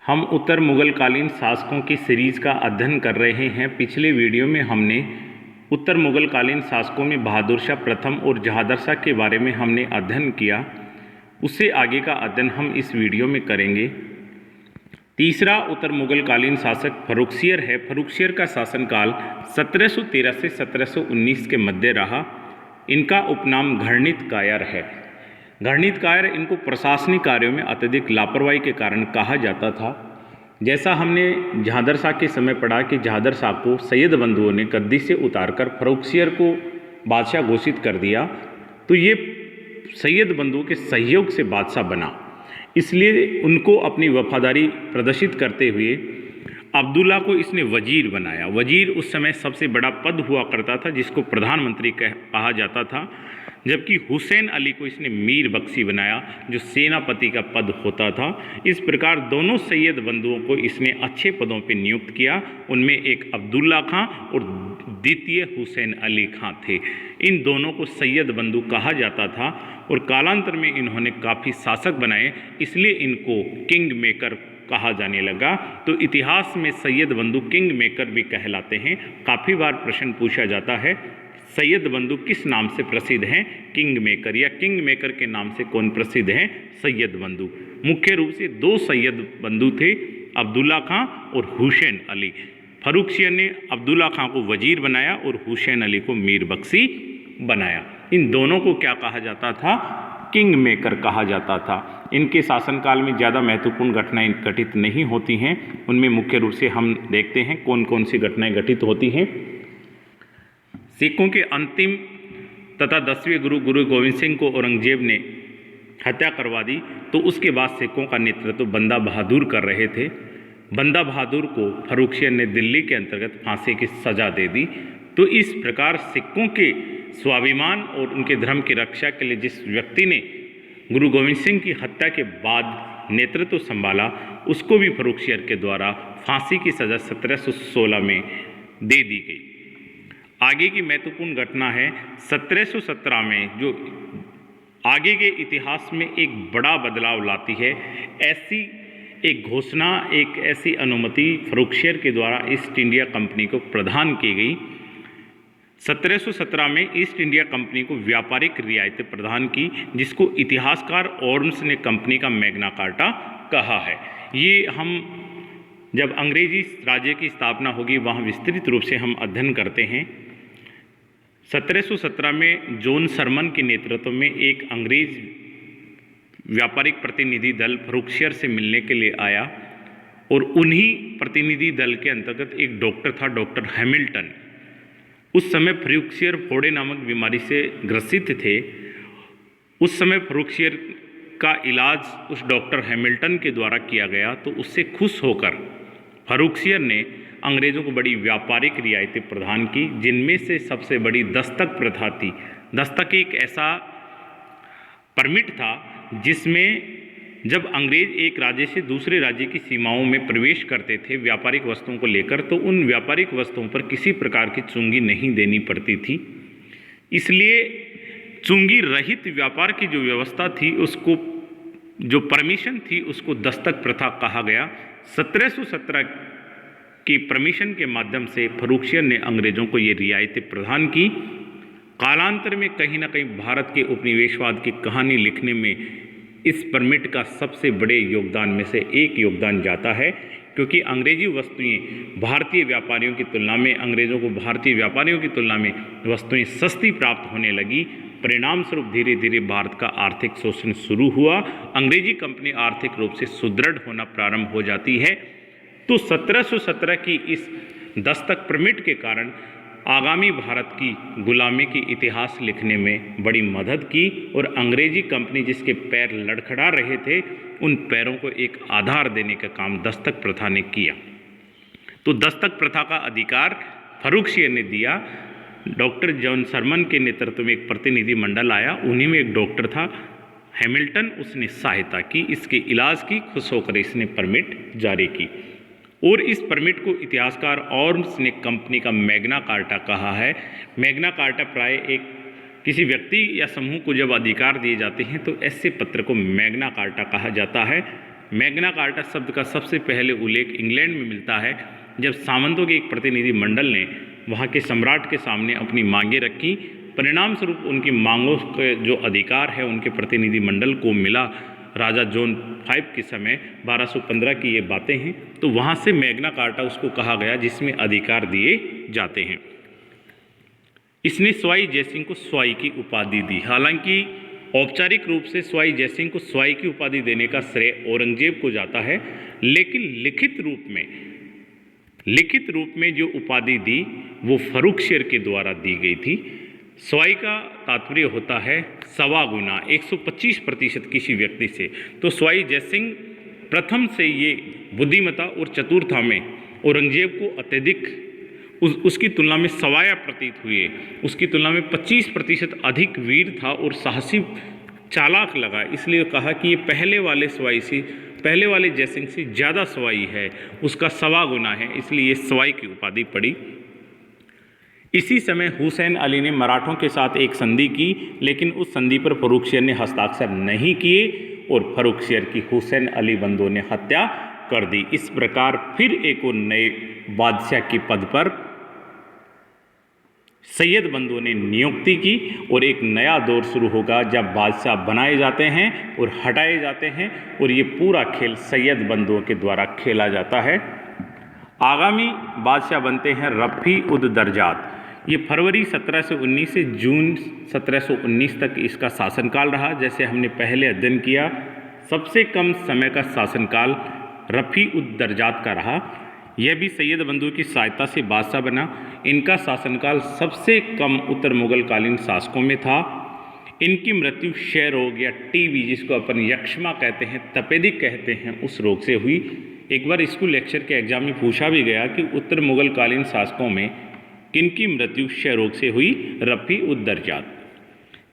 हम उत्तर मुगल कालीन शासकों की सीरीज़ का अध्ययन कर रहे हैं। पिछले वीडियो में हमने उत्तर मुगल कालीन शासकों में बहादुर शाह प्रथम और जहादर शाह के बारे में हमने अध्ययन किया। उससे आगे का अध्ययन हम इस वीडियो में करेंगे। तीसरा उत्तर मुगल कालीन शासक फर्रुखसियर है। फर्रुखसियर का शासनकाल 1713 से 1719 के मध्य रहा। इनका उपनाम घृणित कायर है। घृणित कायर इनको प्रशासनिक कार्यों में अत्यधिक लापरवाही के कारण कहा जाता था। जैसा हमने जहादर शाह के समय पढ़ा कि जहादर शाह को सैयद बंधुओं ने गद्दी से उतारकर फर्रुखसियर को बादशाह घोषित कर दिया, तो ये सैयद बंधुओं के सहयोग से बादशाह बना। इसलिए उनको अपनी वफादारी प्रदर्शित करते हुए अब्दुल्ला को इसने वजीर बनाया। वजीर उस समय सबसे बड़ा पद हुआ करता था, जिसको प्रधानमंत्री कहा जाता था, जबकि हुसैन अली को इसने मीर बख्शी बनाया, जो सेनापति का पद होता था। इस प्रकार दोनों सैयद बंधुओं को इसने अच्छे पदों पर नियुक्त किया। उनमें एक अब्दुल्ला खां और द्वितीय हुसैन अली खां थे। इन दोनों को सैयद बंधु कहा जाता था और कालांतर में इन्होंने काफ़ी शासक बनाए, इसलिए इनको किंग मेकर कहा जाने लगा। तो इतिहास में सैयद बंधु किंग मेकर भी कहलाते हैं। काफ़ी बार प्रश्न पूछा जाता है, सैयद बंधु किस नाम से प्रसिद्ध हैं? किंग मेकर, या किंग मेकर के नाम से कौन प्रसिद्ध हैं? सैयद बंधु। मुख्य रूप से दो सैयद बंधु थे, अब्दुल्ला खां और हुसैन अली। फर्रुखसियर ने अब्दुल्ला खां को वजीर बनाया और हुसैन अली को मीर बख्शी बनाया। इन दोनों को क्या कहा जाता था? किंग मेकर कहा जाता था। इनके शासनकाल में ज़्यादा महत्वपूर्ण घटनाएं घटित नहीं होती हैं। उनमें मुख्य रूप से हम देखते हैं कौन कौन सी घटनाएं घटित होती हैं। सिखों के अंतिम तथा 10वें गुरु गोविंद सिंह को औरंगजेब ने हत्या करवा दी, तो उसके बाद सिखों का नेतृत्व बंदा बहादुर कर रहे थे। बंदा बहादुर को फर्रुखसियर ने दिल्ली के अंतर्गत फांसी की सजा दे दी। तो इस प्रकार सिखों के स्वाभिमान और उनके धर्म की रक्षा के लिए जिस व्यक्ति ने गुरु गोविंद सिंह की हत्या के बाद नेतृत्व संभाला, उसको भी फर्रुखसियर के द्वारा फांसी की सजा 1716 में दे दी गई। आगे की महत्वपूर्ण घटना है 1717 में, जो आगे के इतिहास में एक बड़ा बदलाव लाती है। ऐसी एक घोषणा, एक ऐसी अनुमति फर्रुखसियर के द्वारा ईस्ट इंडिया कंपनी को प्रदान की गई। 1717 में ईस्ट इंडिया कंपनी को व्यापारिक रियायतें प्रदान की, जिसको इतिहासकार ऑर्म्स ने कंपनी का मैग्ना कार्टा कहा है। ये हम जब अंग्रेजी राज्य की स्थापना होगी वहाँ विस्तृत रूप से हम अध्ययन करते हैं। 1717 में जॉन सरमन के नेतृत्व में एक अंग्रेज व्यापारिक प्रतिनिधि दल फर्रुखसियर से मिलने के लिए आया और उन्हीं प्रतिनिधि दल के अंतर्गत एक डॉक्टर था, डॉक्टर हैमिल्टन। उस समय फर्रुखसियर फोड़े नामक बीमारी से ग्रसित थे। उस समय फर्रुखसियर का इलाज उस डॉक्टर हैमिल्टन के द्वारा किया गया, तो उससे खुश होकर फर्रुखसियर ने अंग्रेज़ों को बड़ी व्यापारिक रियायतें प्रदान की, जिनमें से सबसे बड़ी दस्तक प्रथा थी। दस्तक एक ऐसा परमिट था जिसमें जब अंग्रेज एक राज्य से दूसरे राज्य की सीमाओं में प्रवेश करते थे व्यापारिक वस्तुओं को लेकर, तो उन व्यापारिक वस्तुओं पर किसी प्रकार की चुंगी नहीं देनी पड़ती थी। इसलिए चुंगी रहित व्यापार की जो व्यवस्था थी, उसको जो परमिशन थी, उसको दस्तक प्रथा कहा गया। 1717 की परमिशन के माध्यम से फर्रुखसियर ने अंग्रेज़ों को ये रियायतें प्रदान की। कालांतर में कहीं ना कहीं भारत के उपनिवेशवाद की कहानी लिखने में इस परमिट का सबसे बड़े योगदान में से एक योगदान जाता है, क्योंकि अंग्रेजी वस्तुएं भारतीय व्यापारियों की तुलना में, अंग्रेज़ों को भारतीय व्यापारियों की तुलना में वस्तुएं सस्ती प्राप्त होने लगी। परिणाम स्वरूप धीरे धीरे भारत का आर्थिक शोषण शुरू हुआ। अंग्रेजी कंपनी आर्थिक रूप से सुदृढ़ होना प्रारंभ हो जाती है। तो 1717 की इस दस्तक परमिट के कारण आगामी भारत की गुलामी की इतिहास लिखने में बड़ी मदद की और अंग्रेजी कंपनी जिसके पैर लड़खड़ा रहे थे, उन पैरों को एक आधार देने का काम दस्तक प्रथा ने किया। तो दस्तक प्रथा का अधिकार फर्रुखसियर ने दिया। डॉक्टर जॉन सरमन के नेतृत्व में एक प्रतिनिधि मंडल आया, उन्हीं में एक डॉक्टर था हैमिल्टन, उसने सहायता की, इसके इलाज की, खुश होकर इसने परमिट जारी की। और इस परमिट को इतिहासकार ऑर्म्स ने कंपनी का मैग्ना कार्टा कहा है। मैग्ना कार्टा प्राय एक किसी व्यक्ति या समूह को जब अधिकार दिए जाते हैं तो ऐसे पत्र को मैग्ना कार्टा कहा जाता है। मैग्ना कार्टा शब्द का सबसे पहले उल्लेख इंग्लैंड में मिलता है, जब सामंतों के एक प्रतिनिधि मंडल ने वहाँ के सम्राट के सामने अपनी मांगें रखी। परिणाम स्वरूप उनकी मांगों के जो अधिकार है उनके प्रतिनिधि मंडल को मिला। राजा जॉन V के समय 1215 की ये बातें हैं। तो वहाँ से मैग्ना कार्टा उसको कहा गया जिसमें अधिकार दिए जाते हैं। इसने स्वाई जयसिंह को स्वाई की उपाधि दी। हालांकि औपचारिक रूप से स्वाई जयसिंह को स्वाई की उपाधि देने का श्रेय औरंगजेब को जाता है, लेकिन लिखित रूप में जो उपाधि दी वो फर्रुखशेर के द्वारा दी गई थी। स्वाई का तात्पर्य होता है सवा गुना, 125% किसी व्यक्ति से। तो स्वाई जयसिंह प्रथम से ये बुद्धिमत्ता और चतुरता में औरंगजेब को अत्यधिक उसकी तुलना में सवाया प्रतीत हुए। उसकी तुलना में 25% अधिक वीर था और साहसी चालाक लगा। इसलिए कहा कि ये पहले वाले जयसिंह से ज़्यादा सवाई है, उसका सवा गुना है, इसलिए ये सवाई की उपाधि पड़ी। इसी समय हुसैन अली ने मराठों के साथ एक संधि की, लेकिन उस संधि पर फर्रुखशेर ने हस्ताक्षर नहीं किए और फर्रुखशेर की हुसैन अली बंदों ने हत्या कर दी। इस प्रकार फिर एक और नए बादशाह के पद पर सैयद बंदों ने नियुक्ति की और एक नया दौर शुरू होगा जब बादशाह बनाए जाते हैं और हटाए जाते हैं, और ये पूरा खेल सैयद बंदों के द्वारा खेला जाता है। आगामी बादशाह बनते हैं रफ़ी उद दरजात। ये फरवरी 1719 से जून 1719 तक इसका शासनकाल रहा। जैसे हमने पहले अध्ययन किया, सबसे कम समय का शासनकाल रफ़ी उद दरजात का रहा। यह भी सैयद बंदों की सहायता से बादशाह बना। इनका शासनकाल सबसे कम उत्तर मुगल कालीन शासकों में था। इनकी मृत्यु क्षय रोग या टीबी, जिसको अपन यक्ष्मा कहते हैं, तपेदिक कहते हैं, उस रोग से हुई। एक बार स्कूल लेक्चर के एग्जाम में पूछा भी गया कि उत्तर मुगल कालीन शासकों में किनकी मृत्यु क्षय रोग से हुई? रफ़ी उद दरजात।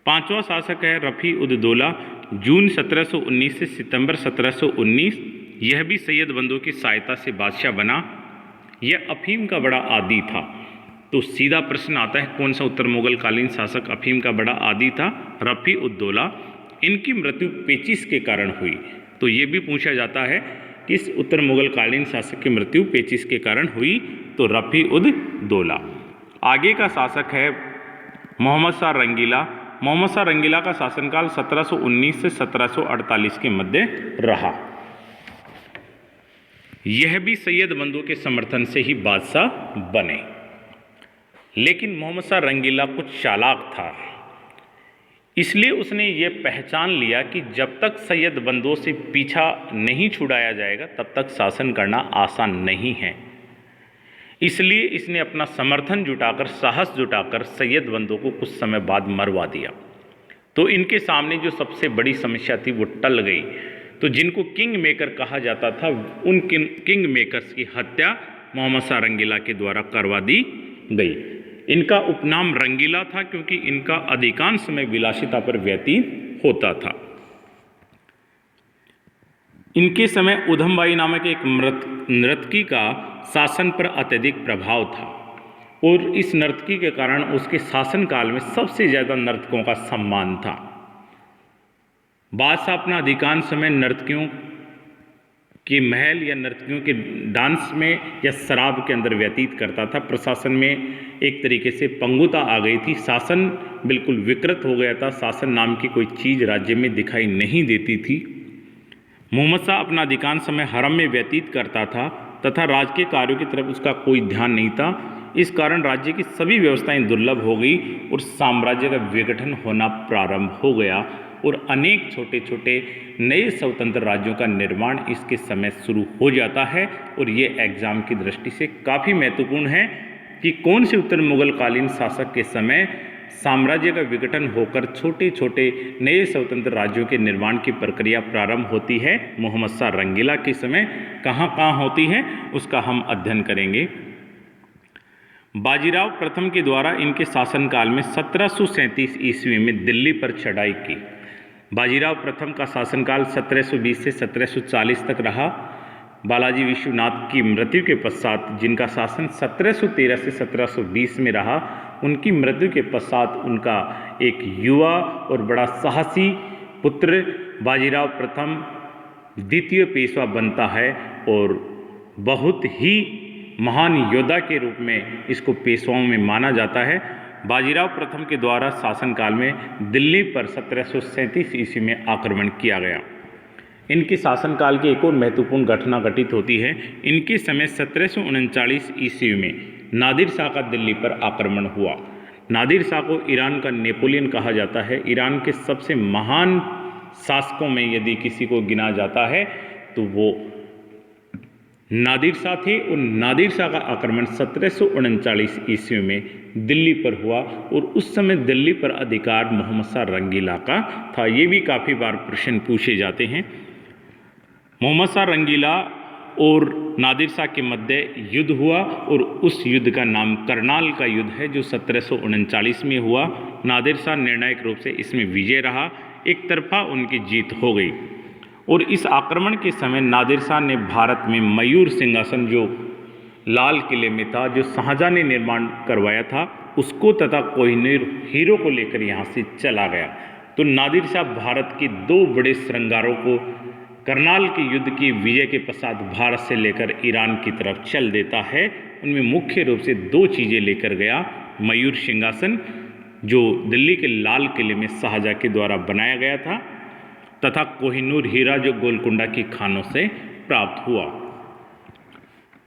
पांचवा शासक है रफ़ी उद दौला, जून 1719 से सितंबर 1719। यह भी सैयद बंदों की सहायता से बादशाह बना। यह अफीम का बड़ा आदी था। तो सीधा प्रश्न आता है, कौन सा उत्तर मुगल कालीन शासक अफीम का बड़ा आदी था? रफ़ी उद दौला। इनकी मृत्यु पेचिश के कारण हुई। तो ये भी पूछा जाता है, किस उत्तर मुगल कालीन शासक की मृत्यु पेचिश के कारण हुई? तो रफ़ी उद दौला। आगे का शासक है मोहम्मद शाह रंगीला। मोहम्मद शाह रंगीला का शासनकाल 1719 से 1748 के मध्य रहा। यह भी सैयद बंदों के समर्थन से ही बादशाह बने। लेकिन मोहम्मद शाह रंगीला कुछ चालाक था, इसलिए उसने ये पहचान लिया कि जब तक सैयद बंदों से पीछा नहीं छुड़ाया जाएगा तब तक शासन करना आसान नहीं है। इसलिए इसने अपना समर्थन जुटाकर, साहस जुटाकर सैयद बंदों को कुछ समय बाद मरवा दिया। तो इनके सामने जो सबसे बड़ी समस्या थी वो टल गई। तो जिनको किंग मेकर कहा जाता था, उन किंग मेकर्स की हत्या मोहम्मद शाह रंगीला के द्वारा करवा दी गई। इनका उपनाम रंगीला था क्योंकि इनका अधिकांश समय विलासिता पर व्यतीत होता था। इनके समय उधमबाई नामक एक नर्तकी का शासन पर अत्यधिक प्रभाव था और इस नर्तकी के कारण उसके शासनकाल में सबसे ज़्यादा नर्तकों का सम्मान था। बादशाह अपना अधिकांश समय नर्तकियों के महल या नर्तकियों के डांस में या शराब के अंदर व्यतीत करता था। प्रशासन में एक तरीके से पंगुता आ गई थी। शासन बिल्कुल विकृत हो गया था। शासन नाम की कोई चीज़ राज्य में दिखाई नहीं देती थी। मोहम्मद शाह अपना अधिकांश समय हरम में व्यतीत करता था तथा राज्य के कार्यों की तरफ उसका कोई ध्यान नहीं था। इस कारण राज्य की सभी व्यवस्थाएं दुर्लभ हो गई और साम्राज्य का विघटन होना प्रारंभ हो गया और अनेक छोटे छोटे नए स्वतंत्र राज्यों का निर्माण इसके समय शुरू हो जाता है। और ये एग्जाम की दृष्टि से काफ़ी महत्वपूर्ण है कि कौन से उत्तर मुगल कालीन शासक के समय साम्राज्य का विघटन होकर छोटे छोटे नए स्वतंत्र राज्यों के निर्माण की प्रक्रिया प्रारंभ होती है। मोहम्मद शाह रंगीला के समय कहाँ होती है उसका हम अध्ययन करेंगे। बाजीराव प्रथम के द्वारा इनके शासनकाल में 1737 ईस्वी में दिल्ली पर चढ़ाई की। बाजीराव प्रथम का शासनकाल 1720 से 1740 तक रहा। बालाजी विश्वनाथ की मृत्यु के पश्चात, जिनका शासन 1713 से 1720 में रहा, उनकी मृत्यु के पश्चात उनका एक युवा और बड़ा साहसी पुत्र बाजीराव प्रथम द्वितीय पेशवा बनता है और बहुत ही महान योद्धा के रूप में इसको पेशवाओं में माना जाता है। बाजीराव प्रथम के द्वारा शासनकाल में दिल्ली पर 1737 ईस्वी में आक्रमण किया गया। इनके शासनकाल की एक और महत्वपूर्ण घटना घटित होती है। इनके समय 1739 ईस्वी में नादिर शाह का दिल्ली पर आक्रमण हुआ। नादिर शाह को ईरान का नेपोलियन कहा जाता है। ईरान के सबसे महान शासकों में यदि किसी को गिना जाता है तो वो नादिर शाह थे। और नादिर शाह का आक्रमण 1739 ईस्वी में दिल्ली पर हुआ और उस समय दिल्ली पर अधिकार मोहम्मद शाह रंगीला का था। ये भी काफ़ी बार प्रश्न पूछे जाते हैं। मोहम्मद शाह रंगीला और नादिर शाह के मध्य युद्ध हुआ और उस युद्ध का नाम करनाल का युद्ध है, जो 1739 में हुआ। नादिर शाह निर्णायक रूप से इसमें विजय रहा, एक तरफा उनकी जीत हो गई। और इस आक्रमण के समय नादिर शाह ने भारत में मयूर सिंहासन, जो लाल किले में था, जो शाहजहां ने निर्माण करवाया था, उसको तथा कोहिनूर हीरो को लेकर यहाँ से चला गया। तो नादिर शाह भारत के दो बड़े श्रृंगारों को करनाल के युद्ध की विजय के पश्चात भारत से लेकर ईरान की तरफ चल देता है। उनमें मुख्य रूप से दो चीज़ें लेकर गया, मयूर सिंहासन जो दिल्ली के लाल किले में शाहजहां के द्वारा बनाया गया था, तथा कोहिनूर हीरा जो गोलकुंडा की खानों से प्राप्त हुआ।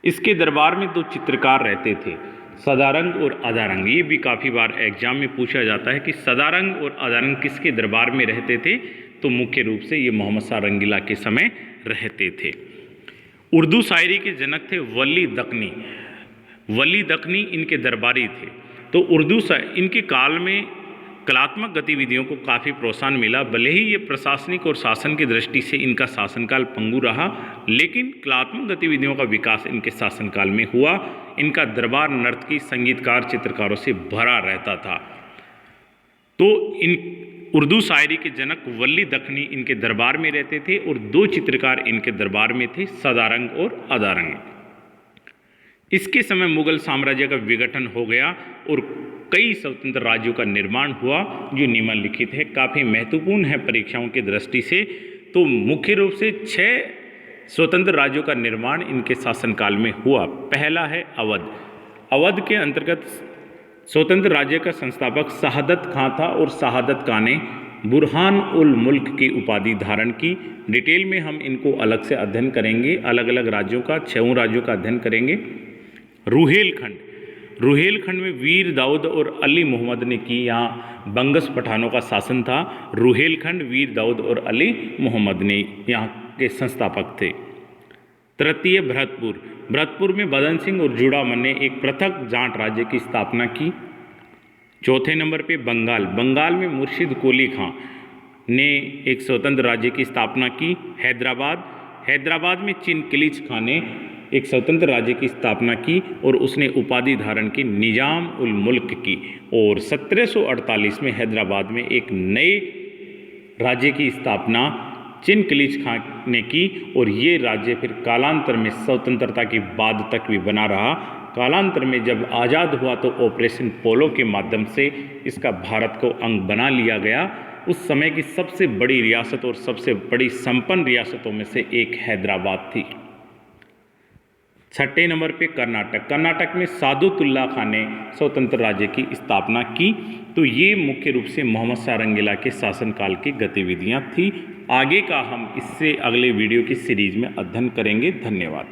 इसके दरबार में दो चित्रकार रहते थे, सदारंग और अदारंग। ये भी काफ़ी बार एग्जाम में पूछा जाता है कि सदारंग और अदारंग किसके दरबार में रहते थे। तो मुख्य रूप से ये मोहम्मद शाह रंगीला के समय रहते थे। उर्दू शायरी के जनक थे वली दक्नी। वली दक्नी इनके दरबारी थे। तो उर्दू इनके काल में कलात्मक गतिविधियों को काफ़ी प्रोत्साहन मिला। भले ही ये प्रशासनिक और शासन की दृष्टि से इनका शासनकाल पंगु रहा, लेकिन कलात्मक गतिविधियों का विकास इनके शासनकाल में हुआ। इनका दरबार नर्तकी, संगीतकार, चित्रकारों से भरा रहता था। तो इन उर्दू शायरी के जनक वली दक्नी इनके दरबार में रहते थे और दो चित्रकार इनके दरबार में थे, सदारंग और अदारंग। इसके समय मुगल साम्राज्य का विघटन हो गया और कई स्वतंत्र राज्यों का निर्माण हुआ, जो निम्नलिखित है। काफ़ी महत्वपूर्ण है परीक्षाओं की दृष्टि से। तो मुख्य रूप से 6 स्वतंत्र राज्यों का निर्माण इनके शासनकाल में हुआ। पहला है अवध। अवध के अंतर्गत स्वतंत्र राज्य का संस्थापक शहादत खां था और शहादत खां ने बुरहान उल मुल्क की उपाधि धारण की। डिटेल में हम इनको अलग से अध्ययन करेंगे, अलग अलग राज्यों का, 6 राज्यों का अध्ययन करेंगे। रुहेलखंड। रुहेलखंड में वीर दाऊद और अली मोहम्मद ने की। यहाँ बंगस पठानों का शासन था। रुहेलखंड वीर दाऊद और अली मोहम्मद ने यहाँ के संस्थापक थे। तृतीय भरतपुर। भरतपुर में बदन सिंह और जुड़ामन ने एक पृथक जाट राज्य की स्थापना की। चौथे नंबर पे बंगाल। बंगाल में मुर्शिद कोली खां ने एक स्वतंत्र राज्य की स्थापना की। हैदराबाद। हैदराबाद में चिनकिलीच खां ने एक स्वतंत्र राज्य की स्थापना की और उसने उपाधि धारण की निजाम उल मुल्क की। और 1748 में हैदराबाद में एक नए राज्य की स्थापना चिनकिलीच खां ने की और ये राज्य फिर कालांतर में स्वतंत्रता के बाद तक भी बना रहा। कालांतर में जब आज़ाद हुआ तो ऑपरेशन पोलो के माध्यम से इसका भारत को अंग बना लिया गया। उस समय की सबसे बड़ी रियासत और सबसे बड़ी संपन्न रियासतों में से एक हैदराबाद थी। छठे नंबर पे कर्नाटक। कर्नाटक में सादुतुल्ला खां ने स्वतंत्र राज्य की स्थापना की। तो ये मुख्य रूप से मोहम्मद शाह रंगीला के शासनकाल की गतिविधियां थी। आगे का हम इससे अगले वीडियो की सीरीज में अध्ययन करेंगे। धन्यवाद।